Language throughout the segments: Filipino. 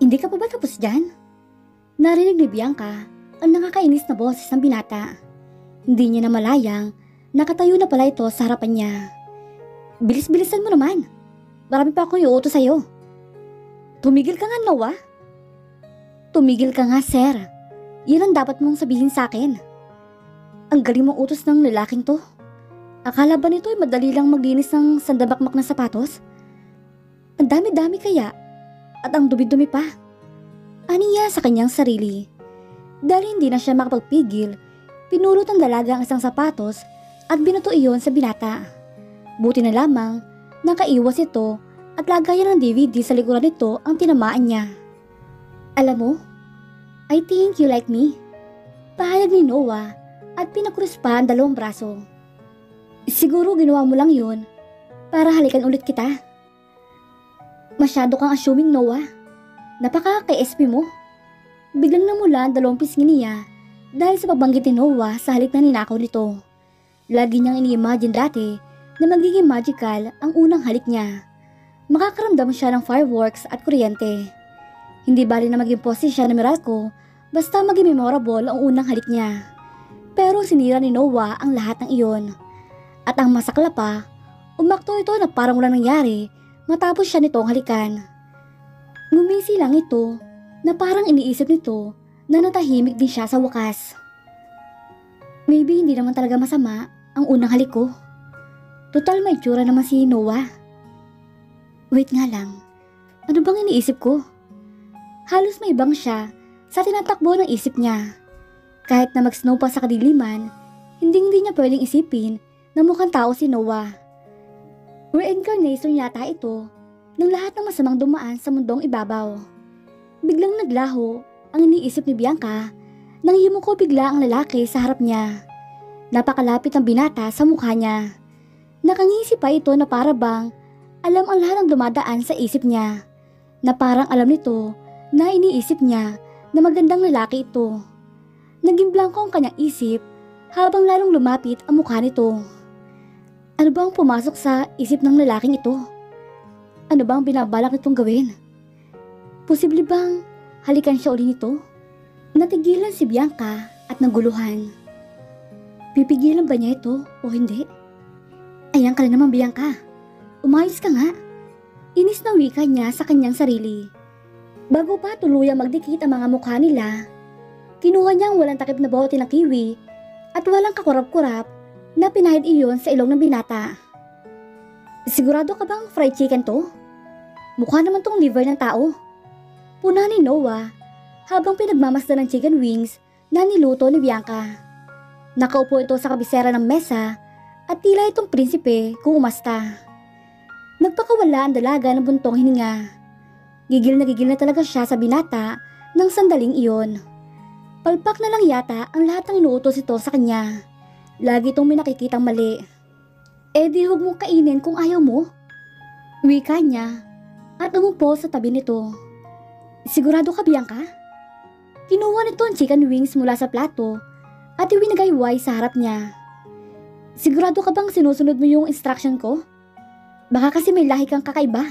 Hindi ka pa ba tapos dyan? Narinig ni Bianca ang nakakainis na boses ng binata. Hindi niya namalayang nakatayo na pala ito sa harapan niya. Bilis-bilisan mo naman. Marami pa akong iuutos sa'yo. Tumigil ka nga, Noah. Tumigil ka nga, sir. Yan ang dapat mong sabihin sa akin. Ang galing mong utos ng lalaking to. Akala ba nito ay madali lang maglinis ng sandabakmak na sapatos? Ang dami-dami kaya. At ang dumi-dumi pa. Aniya sa kanyang sarili. Dahil hindi na siya makapagpigil, pinulot ng dalaga ang isang sapatos at binuto iyon sa binata. Buti na lamang, nakaiwas ito at lagayan ng DVD sa likuran nito ang tinamaan niya. Alam mo, I think you like me. Pahayag ni Noah at pinakrus pa ang dalawang braso. Siguro ginawa mo lang yun para halikan ulit kita. Masyado kang assuming, Noah. Napaka-KSP mo. Biglang namula ang dalawang pisngi niya dahil sa pagbanggit ni Noah sa halik na ninakaw nito. Lagi niyang ini-imagine dati na magiging magical ang unang halik niya. Makakaramdam siya ng fireworks at kuryente. Hindi bali na maging pose siya ng Meralco basta maging memorable ang unang halik niya. Pero sinira ni Noah ang lahat ng iyon. At ang masakla pa, umakto ito na parang walang nangyari matapos siya nitong halikan. Ngumisi lang ito na parang iniisip nito na natahimik din siya sa wakas. Maybe hindi naman talaga masama ang unang halik ko. Total may tsura naman si Noah. Wait nga lang, ano bang iniisip ko? Halos may ibang siya sa tinatakbo ng isip niya. Kahit na mag-snow pa sa kadiliman, hindi niya pwedeng isipin na mukhang tao si Noah. Reincarnation yata ito ng lahat ng masamang dumaan sa mundong ibabaw. Biglang naglaho ang iniisip ni Bianca nang yumuko bigla ang lalaki sa harap niya. Napakalapit ng binata sa mukha niya. Nakangisi pa ito na para bang alam ang lahat ng dumadaan sa isip niya. Na parang alam nito na iniisip niya na magandang lalaki ito. Naging blanko ang kanyang isip habang lalong lumapit ang mukha nito. Ano ba ang pumasok sa isip ng lalaking ito? Ano ba ang binabalak nitong gawin? Posible bang halikan siya uli nito? Natigilan si Bianca at naguluhan. Pipigilan ba niya ito o hindi? Ayan ka na naman, Bianca. Umayos ka nga. Inis na wika niya sa kanyang sarili. Bago pa tuluyang magdikit ang mga mukha nila, kinuha niya ang walang takip na bote ng kiwi at walang kakurap-kurap na pinahid iyon sa ilong ng binata. Sigurado ka bang fried chicken to? Mukha naman tong liver ng tao. Puna ni Noah habang pinagmamasdan ng chicken wings na niluto ni Bianca. Nakaupo ito sa kabisera ng mesa at tila itong prinsipe kung umasta. Nagpakawala ang dalaga ng buntong hininga. Gigil na talaga siya sa binata ng sandaling iyon. Palpak na lang yata ang lahat ng inuutos ito sa kanya. Lagi itong may nakikitang mali. Eh di huwag mong kainin kung ayaw mo. Wika niya at umupo sa tabi nito. Sigurado ka, Bianca? Kinuha nito ang chicken wings mula sa plato at iwinagayway sa harap niya. Sigurado ka bang sinusunod mo yung instruction ko? Baka kasi may lahi kang kakaiba.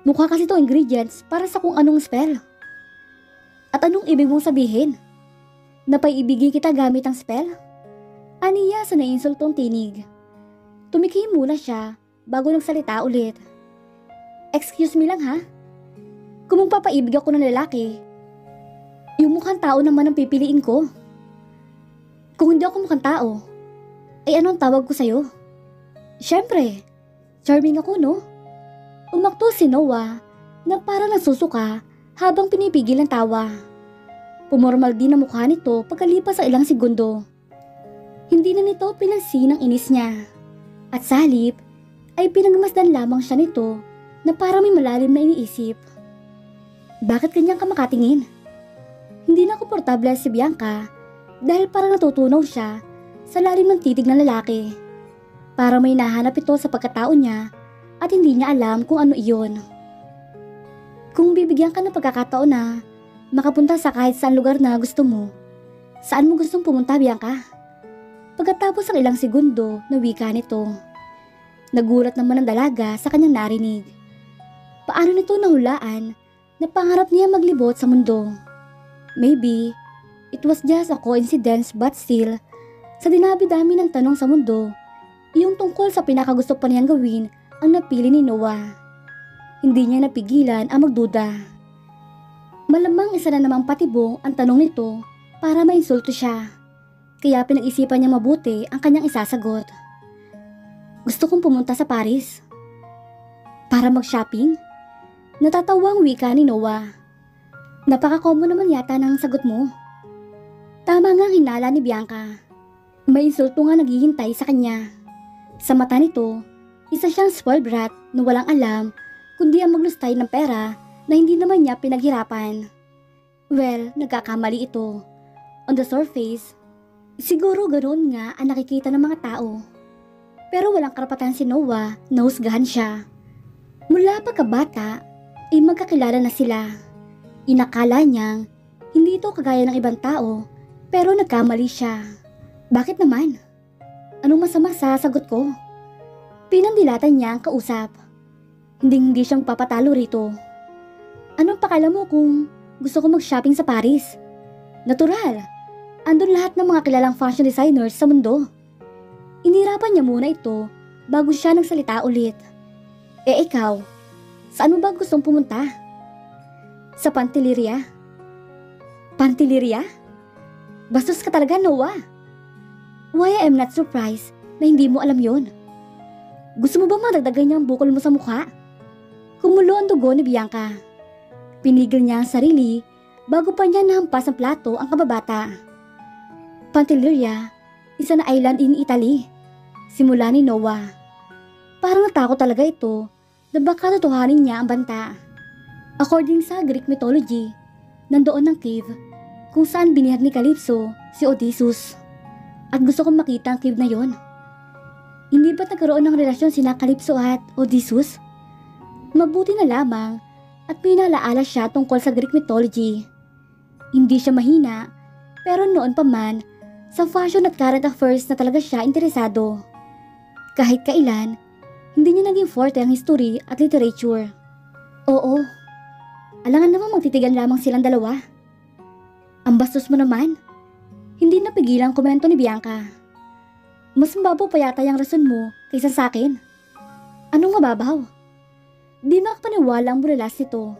Mukha kasi itong ingredients para sa kung anong spell. At anong ibig mong sabihin? Napaiibigin kita gamit ang spell? Aniya sa nainsultong tinig. Tumikim muna siya bago nagsalita ulit. Excuse me lang ha? Kung magpapaibig ako ng lalaki, yung mukhang tao naman ang pipiliin ko. Kung hindi ako mukhang tao, ay anong tawag ko sa'yo? Siyempre, charming ako no? Umakto si Noah na parang nagsusuka habang pinipigil ang tawa. Pumormal din ang mukha nito pagkalipas sa ilang segundo. Hindi na nito pinansin ang inis niya. At sa halip ay pinagmasdan lamang siya nito na parang may malalim na iniisip. Bakit kanyang ka makatingin? Hindi na komportable si Bianca dahil parang natutunaw siya sa lalim ng titig ng lalaki. Parang may nahanap ito sa pagkatao niya at hindi niya alam kung ano iyon. Kung bibigyan ka ng pagkakataon na makapunta sa kahit saan lugar na gusto mo, saan mo gustong pumunta, Bianca? Pagkatapos ng ilang segundo na wika nito. Nagulat naman ang dalaga sa kanyang narinig. Paano nito nahulaan na pangarap niya maglibot sa mundo. Maybe, it was just a coincidence but still, sa dinabi-dami ng tanong sa mundo, yung tungkol sa pinakagusto pa niyang gawin ang napili ni Noah. Hindi niya napigilan ang magduda. Malamang isa na namang patibong ang tanong nito para mainsulto siya. Kaya pinag-isipan niya mabuti ang kanyang isasagot. Gusto kong pumunta sa Paris. Para mag-shopping? Natatawang wika ni Noah. Napaka-common naman yata ng sagot mo. Tama nga hinala ni Bianca. May insulto nga naghihintay sa kanya. Sa mata nito, isa siyang spoiled brat na walang alam kundi ang maglustay ng pera na hindi naman niya pinaghirapan. Well, nagkakamali ito. On the surface, siguro ganoon nga ang nakikita ng mga tao. Pero walang karapatan si Noah na husgahan siya. Mula pagkabata, ay magkakilala na sila. Inakala niyang hindi ito kagaya ng ibang tao, pero nagkamali siya. Bakit naman? Anong masama sa sagot ko? Pinandilatan niya ang kausap. Hindi siyang papatalo rito. Anong pakala mo kung gusto ko mag-shopping sa Paris? Natural. Andun lahat ng mga kilalang fashion designers sa mundo. Inirapan niya muna ito bago siya nagsalita ulit. Ikaw, saan mo ba gustong pumunta? Sa Pantelleria? Pantelleria? Bastos ka talaga, Noah. Why I am not surprised na hindi mo alam yon. Gusto mo ba madagdagan niya ang bukol mo sa mukha? Kumulo ang dugo ni Bianca. Pinigil niya ang sarili bago pa niya nahampas ang plato ang kababata. Pantelleria, isa na island in Italy. Simula ni Noah. Parang natakot talaga ito na baka tutuhanin niya ang banta. According sa Greek mythology, nandoon ang cave kung saan binihag ni Calypso si Odysseus. At gusto kong makita ang cave na yon. Hindi ba nagkaroon ng relasyon sina Calypso at Odysseus? Mabuti na lamang at pinalaala siya tungkol sa Greek mythology. Hindi siya mahina, pero noon pa man, sa fashion at current affairs na talaga siya interesado. Kahit kailan, hindi niya naging forte ang history at literature. Oo, alangan naman magtitigan lamang silang dalawa. Ang bastos mo naman. Hindi napigilang komento ni Bianca. Mas mababaw pa yata yung rason mo kaysa sa akin. Anong mababaw? Di makapaniwala ang bulalas nito.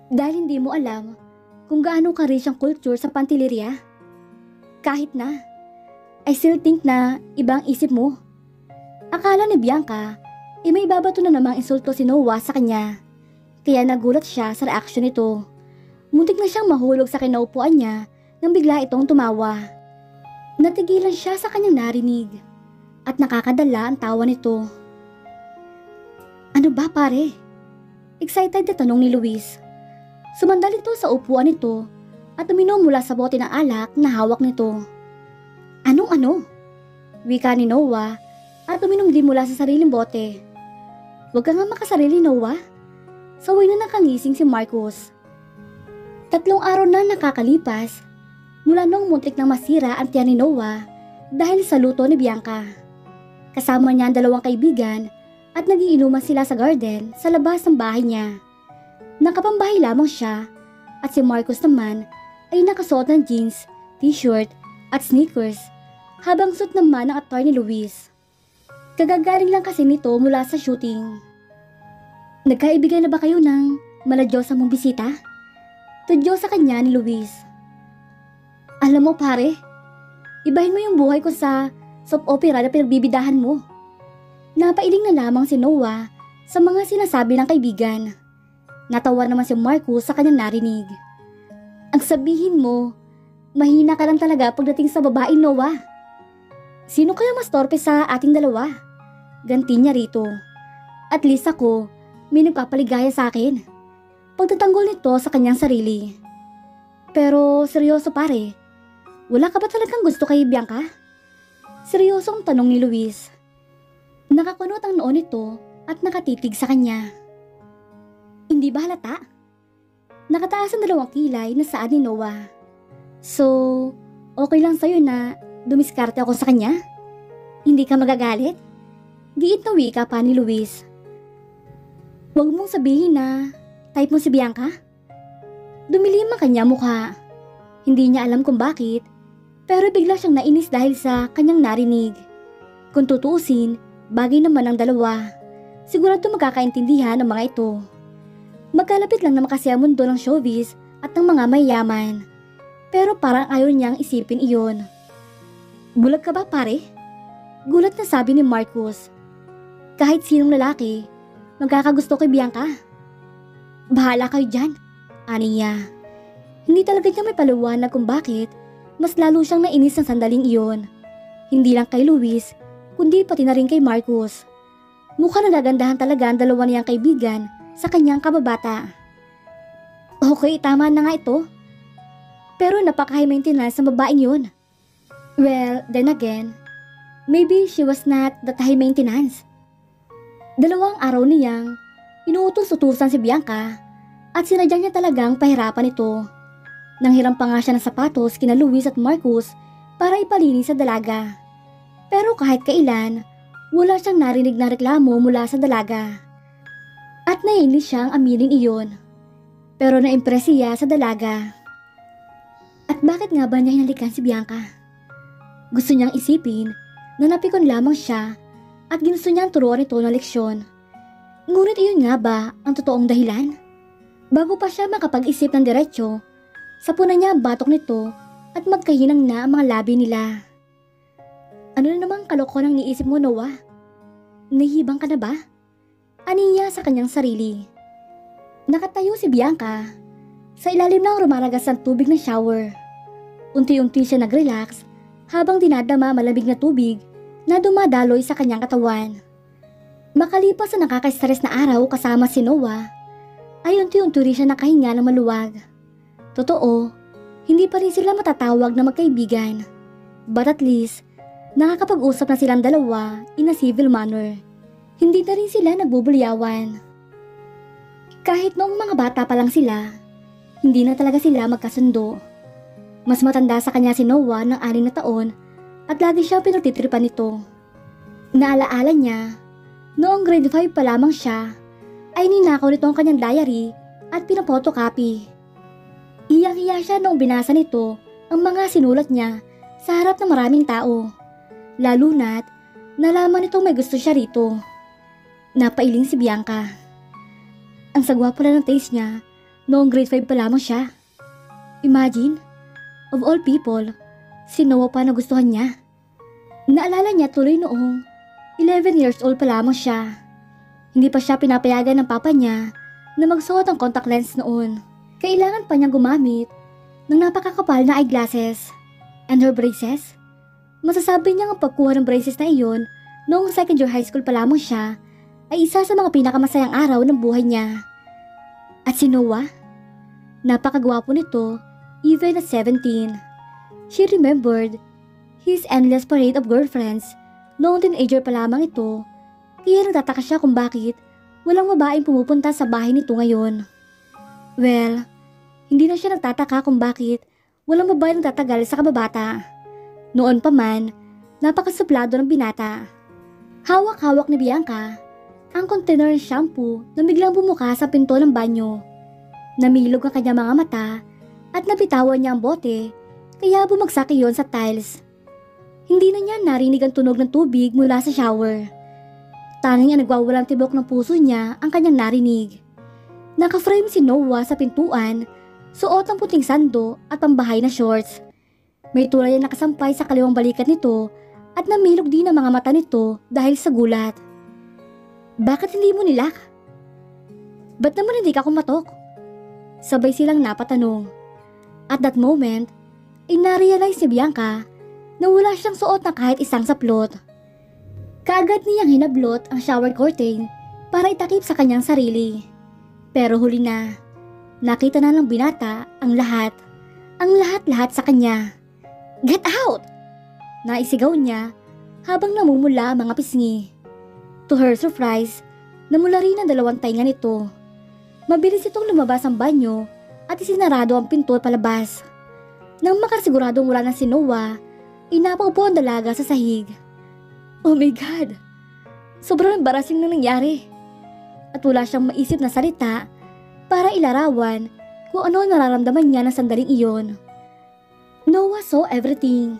Dahil hindi mo alam kung gaano ka-rich ang culture sa Pantelleria. Kahit na, I still think na ibang isip mo. Akala ni Bianca, may babato na namang insulto si Noah sa kanya. Kaya nagulat siya sa reaksyon nito. Muntik na siyang mahulog sa kinaupuan niya nang bigla itong tumawa. Natigilan siya sa kanyang narinig at nakakadala ang tawa nito. Ano ba pare? Excited na tanong ni Luis. Sumandal ito sa upuan nito at uminom mula sa bote ng alak na hawak nito. Anong-ano? Wika ni Noah at uminom din mula sa sariling bote. Huwag ka nga makasarili, Noah. Saway na nakangising si Marcus. 3 araw na nakakalipas mula nung muntik nang masira ang tiyan ni Noah dahil sa luto ni Bianca. Kasama niya ang 2 kaibigan at nagiinuman sila sa garden sa labas ng bahay niya. Nakapambahay lamang siya at si Marcus naman ay nakasuot ng jeans, t-shirt at sneakers habang suot naman ang attire ni Luis. Kagagaling lang kasi nito mula sa shooting. Nagkaibigay na ba kayo ng maladyosa mong bisita? Tudyo sa kanya ni Luis. Alam mo pare, ibahin mo yung buhay ko sa soap opera na pinagbibidahan mo. Napailing na lamang si Noah sa mga sinasabi ng kaibigan. Natawa naman si Marcus sa kanyang narinig. Ang sabihin mo, mahina ka lang talaga pagdating sa babae, Noah. Sino kaya mas torpe sa ating dalawa? Ganti niya rito. At least ako, may nagpapaligaya sa akin. Pagtatanggol nito sa kanyang sarili. Pero seryoso pare, wala ka ba talagang gusto kay Bianca? Seryosong tanong ni Luis. Nakakunot ang noo nito at nakatitig sa kanya. Hindi ba halata? Nakataas ang 2 kilay na saad ni Noah. So, okay lang sa'yo na dumiskarte ako sa kanya? Hindi ka magagalit? Giit na wika pa ni Luis. Huwag mong sabihin na Type mo si Bianca? Dumilim ang kanya mukha. Hindi niya alam kung bakit, pero bigla siyang nainis dahil sa kanyang narinig. Kung tutuusin, bagay naman ang dalawa. Sigurado magkakaintindihan ang mga ito. Magkalapit lang naman kasi ang mundo ng showbiz at ng mga mayayaman. Pero parang ayaw niyang isipin iyon. Bulag ka ba pare? Gulat na sabi ni Marcus. Kahit sinong lalaki, magkakagusto kay Bianca. Bahala kayo dyan, ani niya. Hindi talaga niya may paliwanag kung bakit mas lalo siyang nainis ng sandaling iyon. Hindi lang kay Luis, kundi pati na rin kay Marcus. Mukha nagagandahan talaga ang dalawa niyang kaibigan sa kanyang kababata. Okay, tama na nga ito. Pero napaka-high maintenance ng babaeng yun. Well, then again, maybe she was not that high maintenance. Dalawang araw niyang inuutos-utusan si Bianca at sinadya niya talagang pahirapan ito. Nanghiram pa nga siya ng sapatos kina Luis at Marcus para ipalinis sa dalaga. Pero kahit kailan, wala siyang narinig na reklamo mula sa dalaga. At nainis siyang aminin iyon. Pero na-impress siya sa dalaga. At bakit nga ba niya hinalikan si Bianca? Gusto niyang isipin na napikon lamang siya at ginusto niyang turuan ito ng leksyon. Ngunit iyon nga ba ang totoong dahilan? Bago pa siya makapag-isip ng diretsyo, sapunan niya ang batok nito at magkahinang na ang mga labi nila. Ano na namang kalokohan ang niisip mo, Noah? Nahihibang ka na ba? Aniya sa kanyang sarili. Nakatayo si Bianca sa ilalim ng rumaragas ng tubig ng shower. Unti-unti siya nag-relax habang dinadama malamig na tubig na dumadaloy sa kanyang katawan. Makalipas sa nakaka-stress na araw kasama si Noah, ay unti-unti rin siya nakahinga ng maluwag. Totoo, hindi pa rin sila matatawag na magkaibigan. But at least, nakakapag-usap na silang dalawa in a civil manner. Hindi na rin sila nagbubulyawan. Kahit noong mga bata pa lang sila, hindi na talaga sila magkasundo. Mas matanda sa kanya si Noah ng 6 na taon at lagi siyang pinagtitripan nito. Naalaala niya, noong grade 5 pa lamang siya, ay ninakaw nito ang kanyang diary at pinapotocopy. Iyang-iya siya noong binasa nito ang mga sinulat niya sa harap ng maraming tao. Lalo na't nalaman nitong may gusto siya rito. Napailing si Bianca. Ang sagwa pala ng taste niya noong grade 5 pa lamang siya. Imagine, of all people, si Noah pa nagustuhan niya. Naalala niya tuloy noong 11 years old pa lamang siya. Hindi pa siya pinapayagan ng papa niya na magsuot ng contact lens noon. Kailangan pa niyang gumamit ng napakakapal na eyeglasses. And her braces? Masasabi niya ang pagkuha ng braces na iyon noong second year high school pa lamang siya ay isa sa mga pinakamasayang araw ng buhay niya. At si Noah? Napakagwapo nito even at 17. She remembered his endless parade of girlfriends noong teenager pa lamang ito. Kaya nagtataka siya kung bakit walang babaeng pumupunta sa bahay nito ngayon. Well, hindi na siya nagtataka kung bakit walang babaeng nagtatagal sa kababata. Noon pa man, napakasuplado ng binata. Hawak-hawak ni Bianca ang container ng shampoo na biglang bumuka sa pinto ng banyo. Namilog ang kanyang mga mata at nabitawan niya ang bote kaya bumagsak iyon sa tiles. Hindi na niya narinig ang tunog ng tubig mula sa shower. Tanging ang nagwawalang tibok ng puso niya ang kanyang narinig. Naka-frame si Noah sa pintuan, suot ang puting sando at pambahay na shorts. May tulay na nakasampay sa kaliwang balikat nito at namilog din ang mga mata nito dahil sa gulat. Bakit hindi mo nilak? Ba't naman hindi ka kumatok? Sabay silang napatanong. At that moment, ay narealize si Bianca na wala siyang suot na kahit isang saplot. Kaagad niyang hinablot ang shower curtain para itakip sa kanyang sarili. Pero huli na, nakita na ng binata ang lahat-lahat sa kanya. Get out! Naisigaw niya habang namumula ang mga pisngi. To her surprise, namula rin ang 2 tainga nito. Mabilis itong lumabas ang banyo at isinarado ang pinto palabas. Nang makasiguradong wala na si Noah, inapaupo ang dalaga sa sahig. Oh my God! Sobrang embarrassing na nangyari. At wala siyang maisip na salita para ilarawan kung ano nararamdaman niya ng sandaling iyon. Noah saw everything.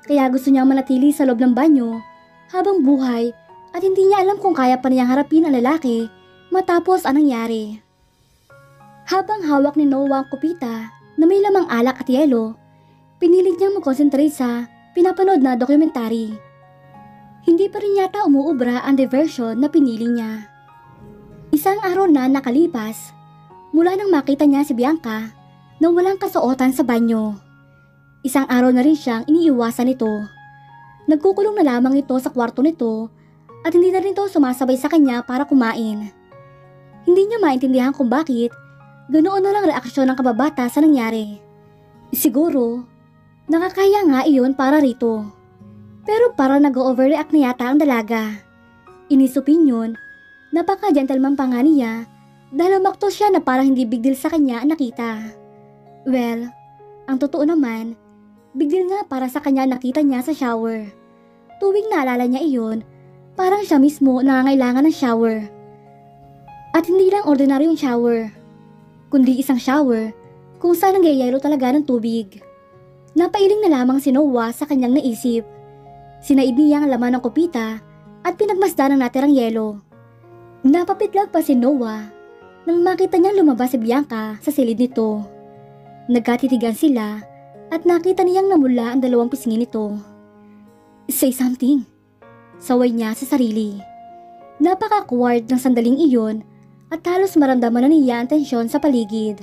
Kaya gusto niyang manatili sa loob ng banyo habang buhay at hindi niya alam kung kaya pa niyang harapin ang lalaki matapos ang nangyari. Habang hawak ni Noah ang kupita na may lamang alak at yelo, pinilit niyang mag-concentrate sa pinapanood na dokumentary. Hindi pa rin yata umuubra ang diversion na pinili niya. Isang araw na nakalipas mula nang makita niya si Bianca na walang kasuotan sa banyo. Isang araw na rin siyang iniiwasan nito. Nagkukulong na lamang ito sa kwarto nito at hindi na rin ito sumasabay sa kanya para kumain. Hindi niya maintindihan kung bakit ganoon na lang reaksyon ng kababata sa nangyari. Siguro, nakakaya nga iyon para rito. Pero para nag-overreact na yata ang dalaga. Inisupin yun, napaka-gentleman pa nga niya dahil umakto siya na parang hindi big deal sa kanya ang nakita. Well, ang totoo naman, big deal nga para sa kanya nakita niya sa shower. Tuwing naalala niya iyon, parang siya mismo nangangailangan ng shower. At hindi lang ordinaryong shower, kundi isang shower kung saan nangyayelo talaga ng tubig. Napailing na lamang si Noah sa kanyang naisip. Sinaid niya ang laman ng kupita at pinagmasdan ang natirang yelo. Napapitlag pa si Noah nang makita niyang lumabas si Bianca sa silid nito. Nagkatitigan sila at nakita niyang namula ang dalawang pisngi nito. Say something, saway niya sa sarili. Napaka-awkward ng sandaling iyon at halos maramdaman na niya ang tensyon sa paligid.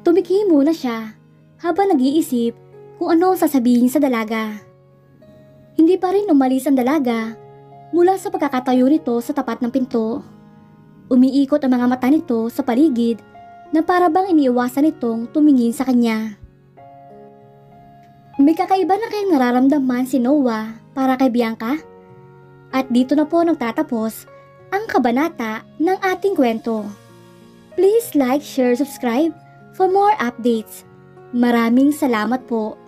Tumikhi muna siya habang nag-iisip kung ano ang sasabihin sa dalaga. Hindi pa rin umalis ang dalaga mula sa pagkakatayo nito sa tapat ng pinto. Umiikot ang mga mata nito sa paligid na para bang iniiwasan nitong tumingin sa kanya. May kakaiba na kayang nararamdaman si Noah para kay Bianca? At dito na po nagtatapos ang kabanata ng ating kwento. Please like, share, subscribe for more updates. Maraming salamat po.